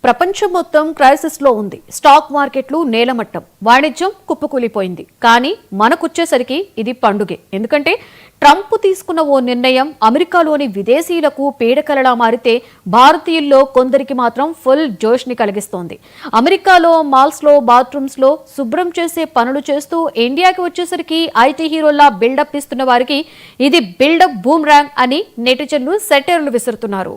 ప్రపంచం మొత్తం క్రైసిస్ లో ఉంది. స్టాక్ మార్కెట్లు నేలమట్టం, వాణిజ్యం కుప్పకూలిపోయింది. కానీ మనకొచ్చేసరికి ఇది పండుగే. ఎందుకంటే ట్రంప్ తీసుకున్న ఓ నిర్ణయం అమెరికాలోని విదేశీయులకు పీడకలలా మారితే భారతీయుల్లో కొందరికి మాత్రం ఫుల్ జోష్ ని కలిగిస్తోంది. అమెరికాలో మాల్స్ లో, బాత్రూమ్స్ లో శుభ్రం చేసే పనులు చేస్తూ ఇండియాకి వచ్చేసరికి ఐటీ హీరోల్లా బిల్డప్ ఇస్తున్న వారికి ఇది బిల్డప్ బూమ్ ర్యాంగ్ అని నెటిజన్లు సెటైర్లు విసురుతున్నారు.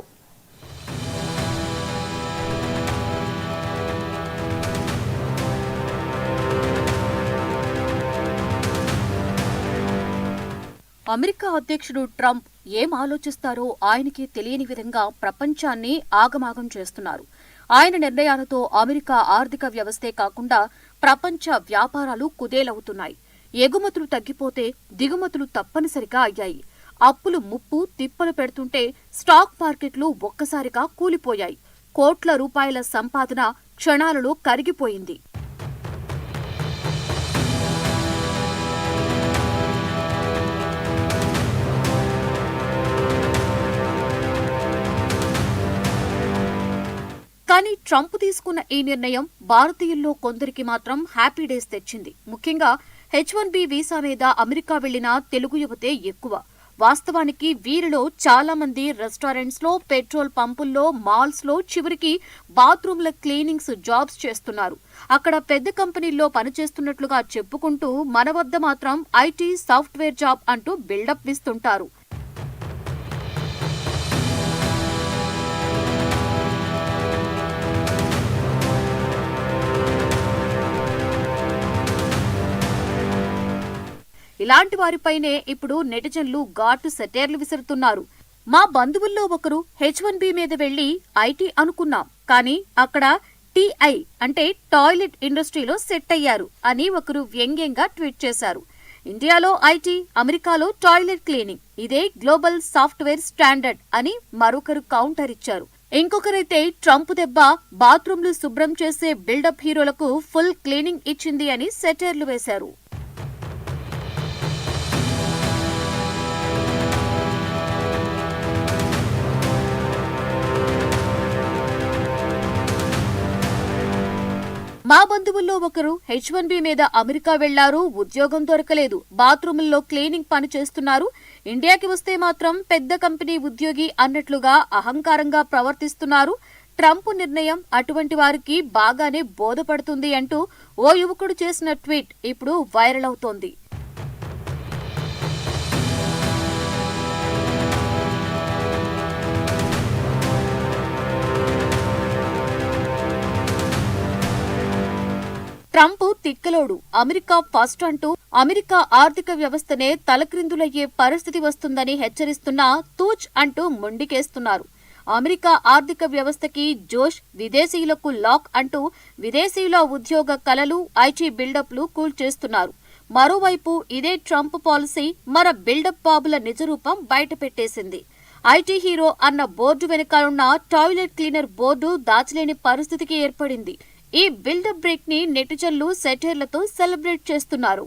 అమెరికా అధ్యక్షుడు ట్రంప్ ఏం ఆలోచిస్తారో ఆయనకి తెలియని విధంగా ప్రపంచాన్ని ఆగమాగం చేస్తున్నారు. ఆయన నిర్ణయాలతో అమెరికా ఆర్థిక వ్యవస్థే కాకుండా ప్రపంచ వ్యాపారాలు కుదేలవుతున్నాయి. ఎగుమతులు తగ్గిపోతే దిగుమతులు తప్పనిసరిగా అయ్యాయి. అప్పులు ముప్పు తిప్పలు పెడుతుంటే స్టాక్ మార్కెట్లు ఒక్కసారిగా కూలిపోయాయి. కోట్ల రూపాయల సంపాదన క్షణాలలో కరిగిపోయింది. కానీ ట్రంప్ తీసుకున్న ఈ నిర్ణయం భారతీయుల్లో కొందరికి మాత్రం హ్యాపీ డేస్ తెచ్చింది. ముఖ్యంగా H-1B వీసా మీద అమెరికా వెళ్లిన తెలుగు యువతే ఎక్కువ. వాస్తవానికి వీరిలో చాలా మంది రెస్టారెంట్స్ లో, పెట్రోల్ పంపుల్లో, మాల్స్ లో, చివరికి బాత్రూంల క్లీనింగ్స్ జాబ్స్ చేస్తున్నారు. అక్కడ పెద్ద కంపెనీల్లో పనిచేస్తున్నట్లుగా చెప్పుకుంటూ మన వద్ద మాత్రం ఐటీ సాఫ్ట్వేర్ జాబ్ అంటూ బిల్డప్ ఇస్తుంటారు. ఇలాంటి వారిపైనే ఇప్పుడు నెటిజన్లు ఘాటు సెటైర్లు విసురుతున్నారు. మా బంధువుల్లో ఒకరు H-1B మీద వెళ్లి ఐటీ అనుకున్నాం, కానీ అక్కడ TI అంటే టాయిలెట్ ఇండస్ట్రీలో సెట్ అయ్యారు అని ఒకరు వ్యంగ్యంగా ట్వీట్ చేశారు. ఇండియాలో ఐటీ, అమెరికాలో టాయిలెట్ క్లీనింగ్, ఇదే గ్లోబల్ సాఫ్ట్వేర్ స్టాండర్డ్ అని మరొకరు కౌంటర్ ఇచ్చారు. ఇంకొకరైతే ట్రంప్ దెబ్బ బాత్రూంలు శుభ్రం చేసే బిల్డప్ హీరోలకు ఫుల్ క్లీనింగ్ ఇచ్చింది అని సెటైర్లు వేశారు. మా బంధువుల్లో ఒకరు H-1B మీద అమెరికా వెళ్లారు, ఉద్యోగం దొరకలేదు, బాత్రూముల్లో క్లీనింగ్ పని చేస్తున్నారు, ఇండియాకి వస్తే మాత్రం పెద్ద కంపెనీ ఉద్యోగి అన్నట్లుగా అహంకారంగా ప్రవర్తిస్తున్నారు. ట్రంప్ నిర్ణయం అటువంటి వారికి బాగానే బోధపడుతుంది అంటూ ఓ యువకుడు చేసిన ట్వీట్ ఇప్పుడు వైరల్ అవుతోంది. ట్రంప్ తిక్కలోడు, అమెరికా ఫస్ట్ అంటూ అమెరికా ఆర్థిక వ్యవస్థనే తలక్రిందులయ్యే పరిస్థితి వస్తుందని హెచ్చరిస్తున్నా తూచ్ అంటూ మొండికేస్తున్నారు. అమెరికా ఆర్థిక వ్యవస్థకి జోష్, విదేశీయులకు లాక్ అంటూ విదేశీయుల ఉద్యోగ కలలు, ఐటీ బిల్డప్లు కూల్చేస్తున్నారు. మరోవైపు ఇదే ట్రంప్ పాలసీ మన బిల్డప్ బాబుల నిజరూపం బయటపెట్టేసింది. ఐటీ హీరో అన్న బోర్డు వెనకాలన్న టాయిలెట్ క్లీనర్ బోర్డు దాచలేని పరిస్థితికి ఏర్పడింది. ఈ బిల్డప్ బ్రేక్ ని నెటిజన్లు సెటైర్లతో సెలబ్రేట్ చేస్తున్నారు.